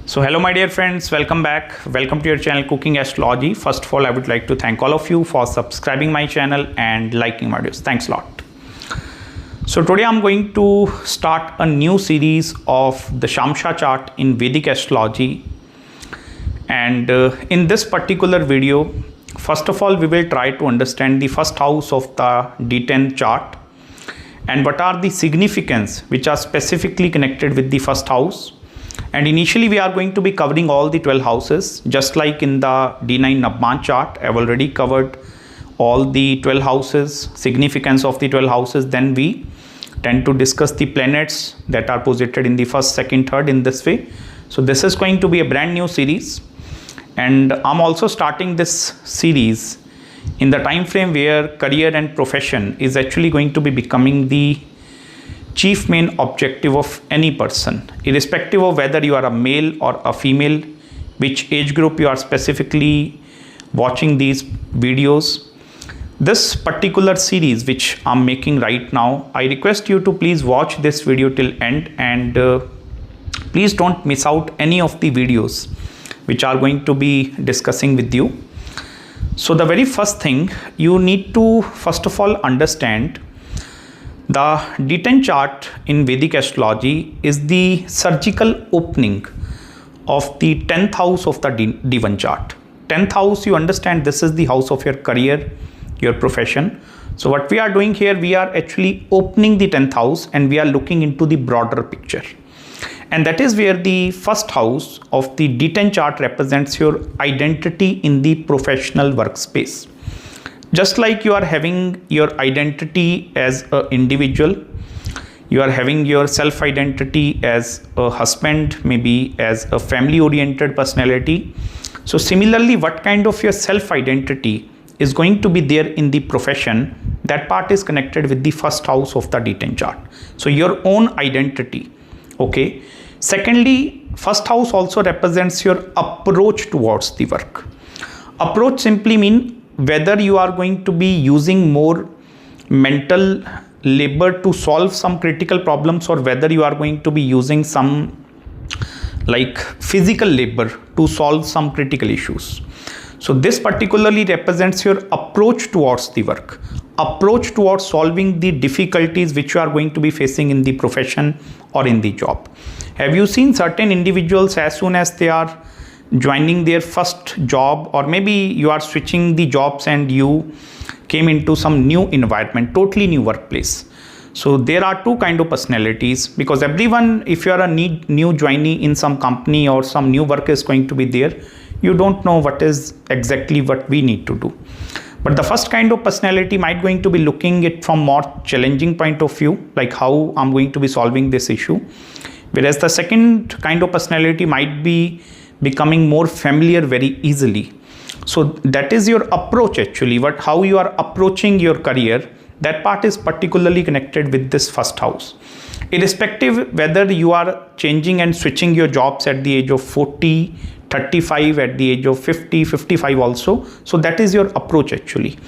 So hello my dear friends, welcome back. Welcome to your channel Cooking Astrology. First of all, I would like to thank all of you for subscribing my channel and liking my videos. Thanks a lot. So today I'm going to start a new series of the Dashamsha chart in Vedic Astrology. And in this particular video, first of all, we will try to understand the first house of the D10 chart and what are the significance which are specifically connected with the first house. And initially we are going to be covering all the 12 houses, just like in the D9 Dashmansh chart. I've already covered all the 12 houses, significance of the 12 houses. Then we tend to discuss the planets that are posited in the first, second, third in this way. So this is going to be a brand new series, and I'm also starting this series in the time frame where career and profession is actually going to be becoming the chief main objective of any person, irrespective of whether you are a male or a female, which age group you are specifically watching these videos. This particular series which I'm making right now, I request you to please watch this video till end, and please don't miss out any of the videos which are going to be discussing with you. So the very first thing you need to first of all understand, the D10 chart in Vedic Astrology is the surgical opening of the 10th house of the D1 chart. 10th house, you understand, this is the house of your career, your profession. So what we are doing here, we are actually opening the 10th house and we are looking into the broader picture. And that is where the first house of the D10 chart represents your identity in the professional workspace. Just like you are having your identity as an individual, you are having your self-identity as a husband, maybe as a family-oriented personality. So similarly, what kind of your self-identity is going to be there in the profession, that part is connected with the first house of the D10 chart. So your own identity, okay. Secondly, first house also represents your approach towards the work. Approach simply means whether you are going to be using more mental labor to solve some critical problems, or whether you are going to be using some like physical labor to solve some critical issues. So this particularly represents your approach towards the work, approach towards solving the difficulties which you are going to be facing in the profession or in the job. Have you seen certain individuals, as soon as they are joining their first job, or maybe you are switching the jobs and you came into some new environment, totally new workplace. So there are two kind of personalities, because everyone, if you are a new joinee in some company or some new work is going to be there, you don't know what is exactly what we need to do. But the first kind of personality might going to be looking it from more challenging point of view, like how I'm going to be solving this issue. Whereas the second kind of personality might be becoming more familiar very easily. So that is your approach actually, how you are approaching your career, that part is particularly connected with this first house. Irrespective whether you are changing and switching your jobs at the age of 40, 35, at the age of 50, 55 also. So that is your approach actually.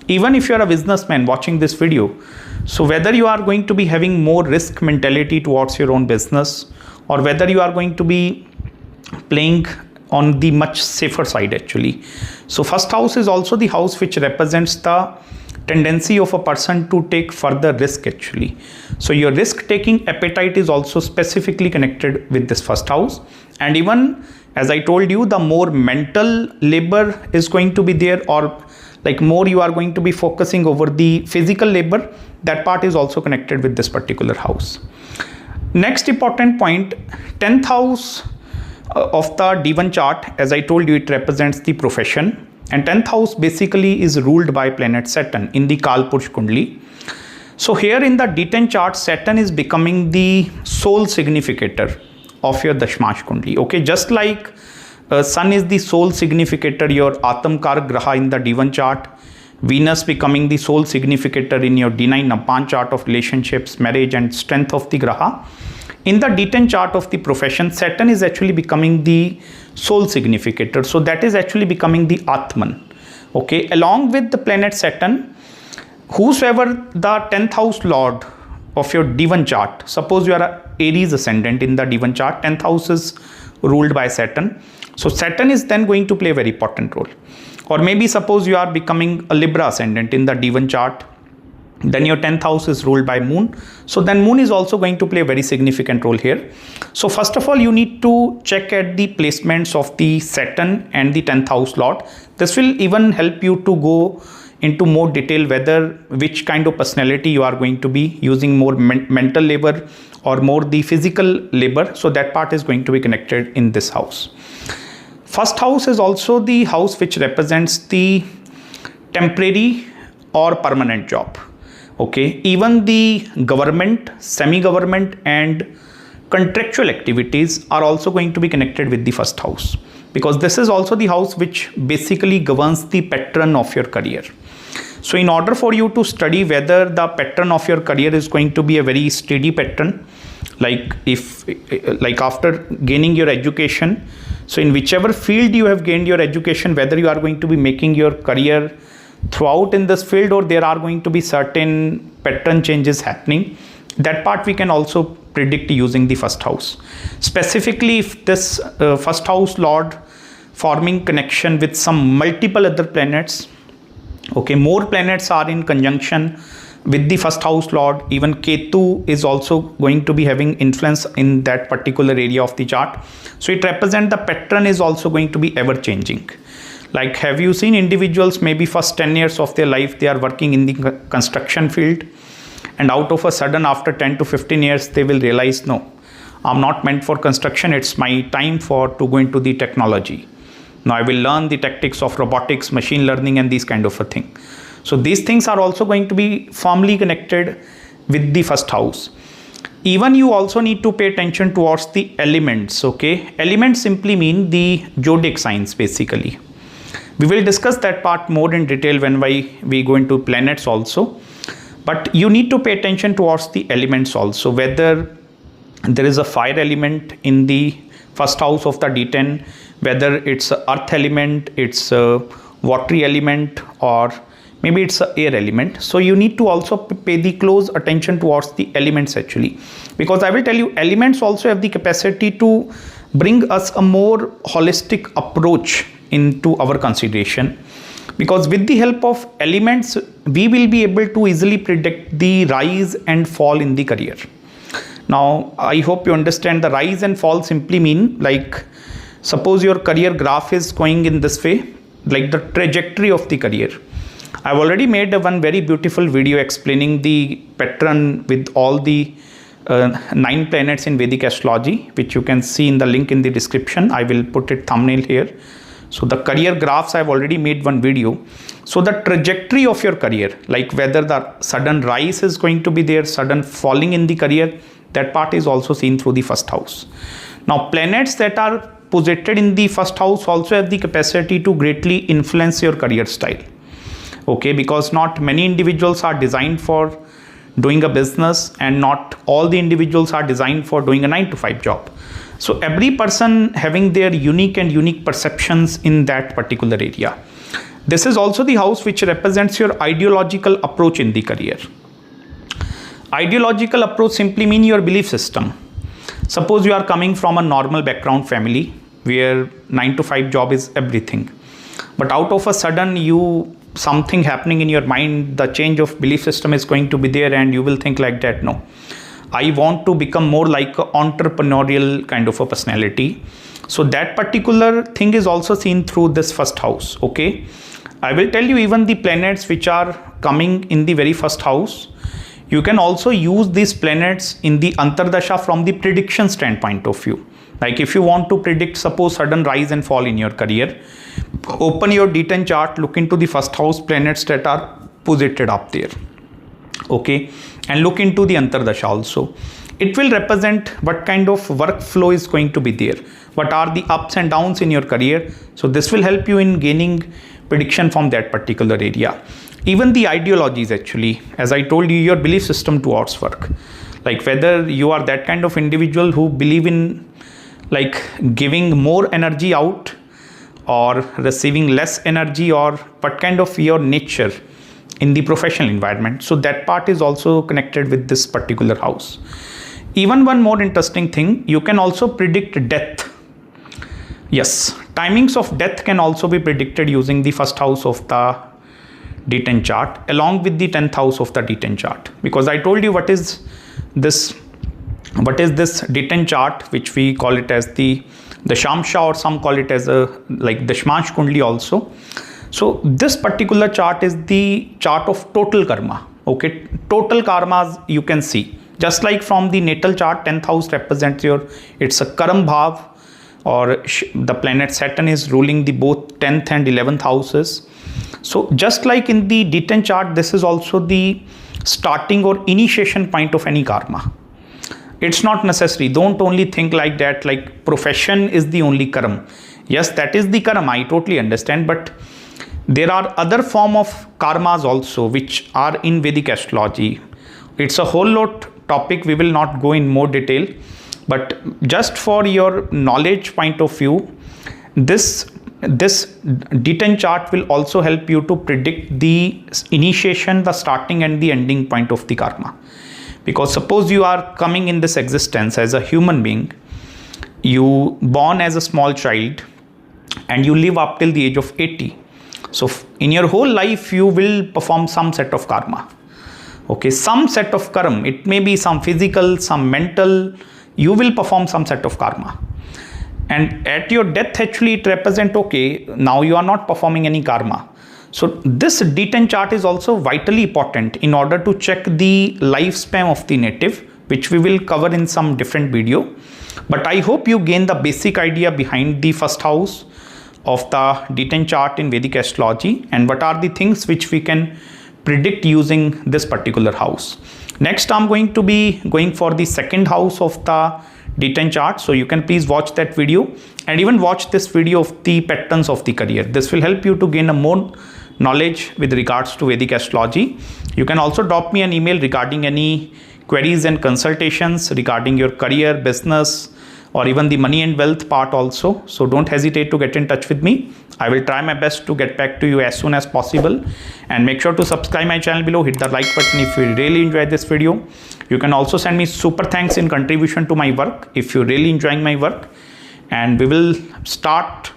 Even if you are a businessman watching this video, so whether you are going to be having more risk mentality towards your own business, or whether you are going to be playing on the much safer side actually. So first house is also the house which represents the tendency of a person to take further risk actually. So your risk taking appetite is also specifically connected with this first house. And even as I told you, the more mental labor is going to be there, or like more you are going to be focusing over the physical labor, that part is also connected with this particular house. Next important point, 10th house of the D1 chart, as I told you, it represents the profession, and 10th house basically is ruled by planet Saturn in the Kalpursh Kundli. So here in the D10 chart, Saturn is becoming the sole significator of your Dashmansh Kundli. Okay, just like Sun is the sole significator, your Atamkar Graha in the D1 chart, Venus becoming the sole significator in your D9 Dashmansh chart of relationships, marriage and strength of the Graha. In the D10 chart of the profession, Saturn is actually becoming the sole significator. So that is actually becoming the Atman. Okay, along with the planet Saturn, whosoever the 10th house lord of your D1 chart, suppose you are a Aries ascendant in the D1 chart, 10th house is ruled by Saturn. So Saturn is then going to play a very important role. Or maybe suppose you are becoming a Libra ascendant in the D1 chart, then your 10th house is ruled by Moon. So then Moon is also going to play a very significant role here. So first of all, you need to check at the placements of the Saturn and the 10th house Lord. This will even help you to go into more detail whether which kind of personality you are going to be using, more mental labor or more the physical labor. So that part is going to be connected in this house. First house is also the house which represents the temporary or permanent job. Okay, even the government, semi-government and contractual activities are also going to be connected with the first house, because this is also the house which basically governs the pattern of your career. So in order for you to study whether the pattern of your career is going to be a very steady pattern, like after gaining your education, so in whichever field you have gained your education, whether you are going to be making your career throughout in this field or there are going to be certain pattern changes happening, that part we can also predict using the first house. Specifically, if this first house Lord forming connection with some multiple other planets, okay, more planets are in conjunction with the first house Lord. Even Ketu is also going to be having influence in that particular area of the chart. So it represents the pattern is also going to be ever changing. Like, have you seen individuals maybe first 10 years of their life they are working in the construction field, and out of a sudden after 10 to 15 years they will realize, no, I'm not meant for construction, it's my time to go into the technology. Now I will learn the tactics of robotics, machine learning and these kind of a thing. So these things are also going to be firmly connected with the first house. Even you also need to pay attention towards the elements. Okay, elements simply mean the zodiac signs basically. We will discuss that part more in detail when we go into planets also. But you need to pay attention towards the elements also, whether there is a fire element in the first house of the D10, whether it's a earth element, it's a watery element, or maybe it's a air element. So you need to also pay the close attention towards the elements actually, because I will tell you, elements also have the capacity to bring us a more holistic approach into our consideration, because with the help of elements we will be able to easily predict the rise and fall in the career. Now I hope you understand, the rise and fall simply mean, like, suppose your career graph is going in this way, like the trajectory of the career. I've already made one very beautiful video explaining the pattern with all the 9 planets in Vedic Astrology, which you can see in the link in the description. I will put it thumbnail here. So the career graphs, I've already made one video. So the trajectory of your career, like whether the sudden rise is going to be there, sudden falling in the career, that part is also seen through the first house. Now planets that are posited in the first house also have the capacity to greatly influence your career style. Okay, because not many individuals are designed for doing a business, and not all the individuals are designed for doing a 9-to-5 job. So every person having their unique perceptions in that particular area. This is also the house which represents your ideological approach in the career. Ideological approach simply means your belief system. Suppose you are coming from a normal background family where 9-to-5 job is everything, but out of a sudden something happening in your mind, the change of belief system is going to be there, and you will think like that, no, I want to become more like an entrepreneurial kind of a personality. So that particular thing is also seen through this first house. Okay, I will tell you, even the planets which are coming in the very first house, you can also use these planets in the Antardasha from the prediction standpoint of view. Like if you want to predict, suppose, sudden rise and fall in your career, open your D10 chart, look into the first house planets that are posited up there. Okay, and look into the Antardasha also. It will represent what kind of workflow is going to be there, what are the ups and downs in your career. So this will help you in gaining prediction from that particular area. Even the ideologies actually, as I told you, your belief system towards work, like whether you are that kind of individual who believe in like giving more energy out or receiving less energy, or what kind of your nature in the professional environment. So that part is also connected with this particular house. Even one more interesting thing, you can also predict death Yes, timings of death can also be predicted using the first house of the D10 chart along with the 10th house of the D10 chart, because I told you what is this D10 chart, which we call it as the Dashamsha, or some call it as a like Dashmansh Kundli also. So this particular chart is the chart of total karma. Okay, total karmas you can see. Just like from the natal chart, 10th house represents it's a Karam Bhav, or the planet Saturn is ruling the both 10th and 11th houses. So just like in the D10 chart, this is also the starting or initiation point of any karma. It's not necessary. Don't only think like that, like profession is the only karam. Yes, that is the karam, I totally understand, but there are other form of karmas also which are in Vedic astrology. It's a whole lot topic, we will not go in more detail, but just for your knowledge point of view, this D10 chart will also help you to predict the initiation, the starting and the ending point of the karma. Because suppose you are coming in this existence as a human being, you born as a small child and you live up till the age of 80. So in your whole life you will perform some set of karma. Okay, some set of karma. It may be some physical, some mental. You will perform some set of karma. And at your death actually it represents, okay, now you are not performing any karma. So this D10 chart is also vitally important in order to check the lifespan of the native, which we will cover in some different video. But I hope you gain the basic idea behind the first house of the D10 chart in Vedic astrology and what are the things which we can predict using this particular house. Next, I'm going to be going for the second house of the D10 chart. So you can please watch that video and even watch this video of the patterns of the career. This will help you to gain a more knowledge with regards to Vedic astrology. You can also drop me an email regarding any queries and consultations regarding your career, business, or even the money and wealth part also. So don't hesitate to get in touch with me. I will try my best to get back to you as soon as possible, and make sure to subscribe my channel below, hit the like button if you really enjoyed this video. You can also send me super thanks in contribution to my work if you're really enjoying my work, and we will start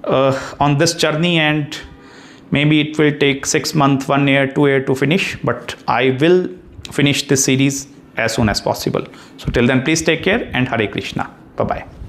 on this journey, and maybe it will take 6 months, 1 year, 2 years to finish, but I will finish this series as soon as possible. So till then, please take care and Hare Krishna. Bye-bye.